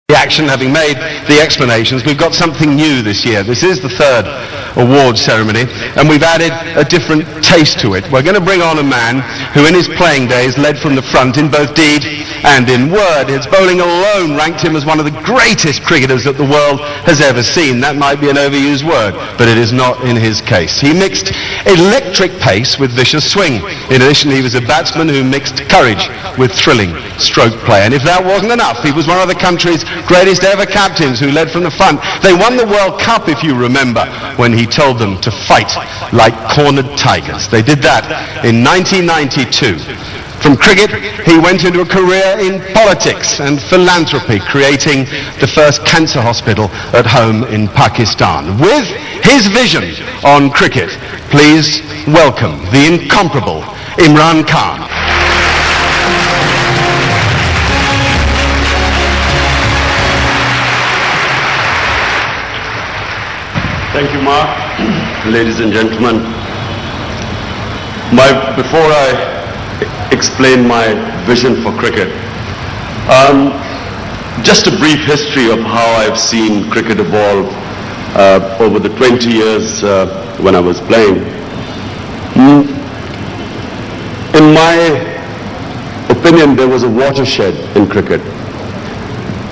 The action having made the explanations, we've got something new this year. This is the third award ceremony, and we've added a different taste to it. We're going to bring on a man who in his playing days led from the front in both deed and in word. His bowling alone ranked him as one of the greatest cricketers that the world has ever seen. That might be an overused word, but it is not in his case. He mixed electric pace with vicious swing. In addition, he was a batsman who mixed courage with thrilling stroke play. And if that wasn't enough, he was one of the country's greatest ever captains who led from the front. They won the World Cup, if you remember, when he told them to fight like cornered tigers. They did that in 1992. From cricket, he went into a career in politics and philanthropy, creating the first cancer hospital at home in Pakistan. With his vision on cricket, please welcome the incomparable Imran Khan. Thank you, Mark. Ladies and gentlemen, before I explain my vision for cricket, just a brief history of how I've seen cricket evolve over the 20 years when I was playing. In my opinion, there was a watershed in cricket.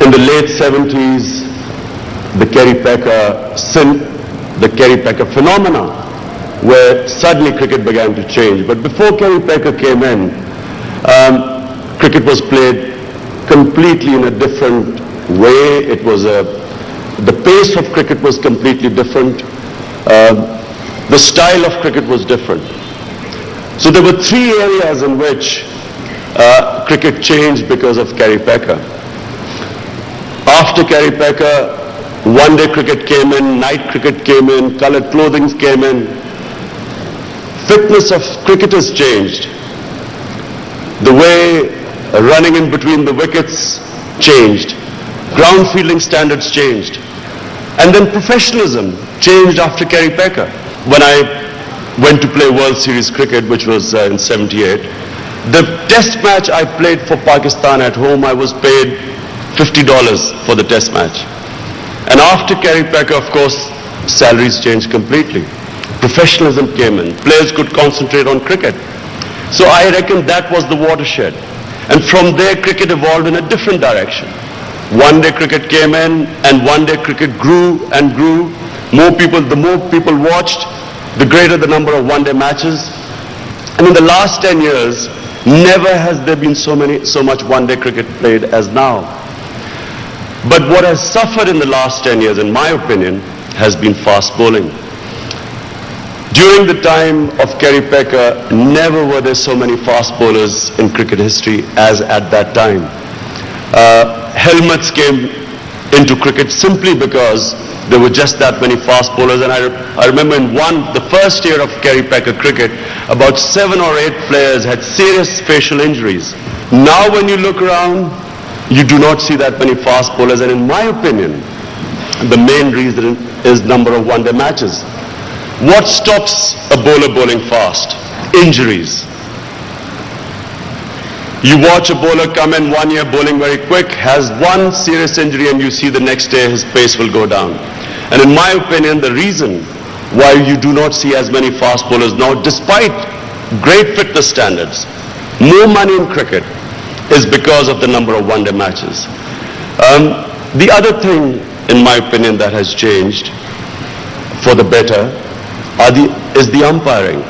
In the late 70s, the Kerry Packer phenomena, where suddenly cricket began to change. But before Kerry Packer came in, cricket was played completely in a different way. The pace of cricket was completely different. The style of cricket was different. So there were three areas in which cricket changed because of Kerry Packer. After Kerry Packer, one-day cricket came in, night cricket came in, colored clothing came in. Fitness of cricketers changed. The way running in between the wickets changed. Ground fielding standards changed. And then professionalism changed after Kerry Packer. When I went to play World Series cricket, which was in '78, the test match I played for Pakistan at home, I was paid $50 for the test match. And after Kerry Packer, of course, salaries changed completely. Professionalism came in. Players could concentrate on cricket. So I reckon that was the watershed. And from there, cricket evolved in a different direction. One-day cricket came in, and one-day cricket grew and grew. The more people watched, the greater the number of one-day matches. And in the last 10 years, never has there been so much one-day cricket played as now. But what has suffered in the last 10 years, in my opinion, has been fast bowling. During the time of Kerry Packer, never were there so many fast bowlers in cricket history as at that time. Helmets came into cricket simply because there were just that many fast bowlers. And I remember in the first year of Kerry Packer cricket, about 7 or 8 players had serious facial injuries. Now when you look around, you do not see that many fast bowlers, and in my opinion, the main reason is number of one-day matches. What stops a bowler bowling fast? Injuries. You watch a bowler come in 1 year bowling very quick, has one serious injury, and you see the next day his pace will go down. And in my opinion, the reason why you do not see as many fast bowlers now, despite great fitness standards, more money in cricket, is because of the number of one-day matches. The other thing, in my opinion, that has changed for the better is the umpiring.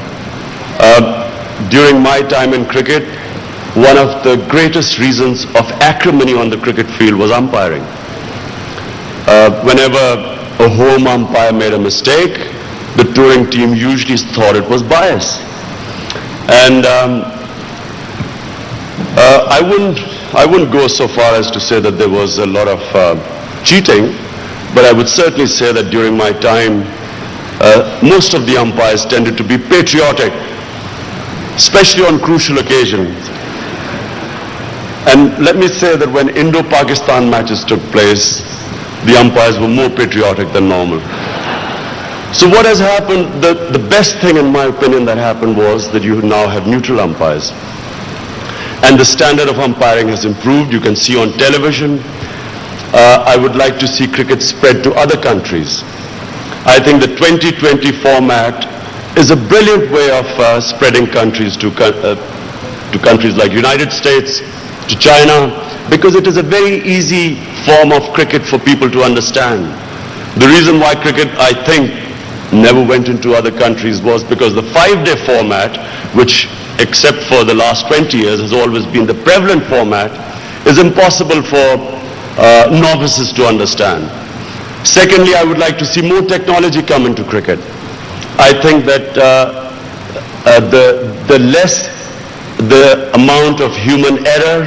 During my time in cricket, one of the greatest reasons of acrimony on the cricket field was umpiring. Whenever a home umpire made a mistake, the touring team usually thought it was bias. And I wouldn't go so far as to say that there was a lot of cheating, but I would certainly say that during my time, most of the umpires tended to be patriotic, especially on crucial occasions. And let me say that when Indo-Pakistan matches took place, the umpires were more patriotic than normal. So what has happened, the best thing in my opinion that happened was that you now have neutral umpires. And the standard of umpiring has improved. You can see on television I would like to see cricket spread to other countries. I think the 2020 format is a brilliant way of spreading countries to countries like United States, to China, because it is a very easy form of cricket for people to understand. The reason why cricket, I think, never went into other countries was because the 5-day format, which except for the last 20 years has always been the prevalent format, is impossible for novices to understand. Secondly, I would like to see more technology come into cricket. I think that the less the amount of human error,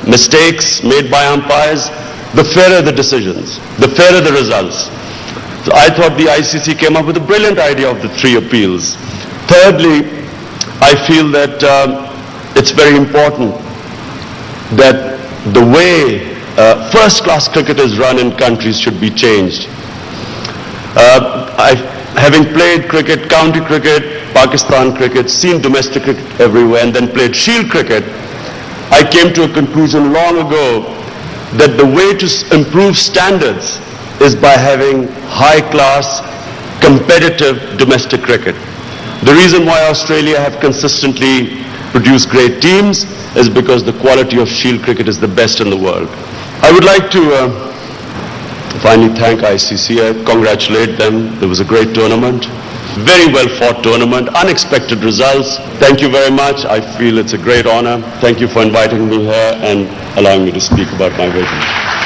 mistakes made by umpires, the fairer the decisions, the fairer the results. So I thought the ICC came up with a brilliant idea of the 3 appeals. Thirdly, I feel that it's very important that the way first-class cricket is run in countries should be changed. Having played cricket, county cricket, Pakistan cricket, seen domestic cricket everywhere, and then played Shield cricket, I came to a conclusion long ago that the way to improve standards is by having high-class, competitive domestic cricket. The reason why Australia have consistently produced great teams is because the quality of Shield cricket is the best in the world. I would like to finally thank ICC. I congratulate them. It was a great tournament. Very well fought tournament, unexpected results. Thank you very much. I feel it's a great honor. Thank you for inviting me here and allowing me to speak about my vision.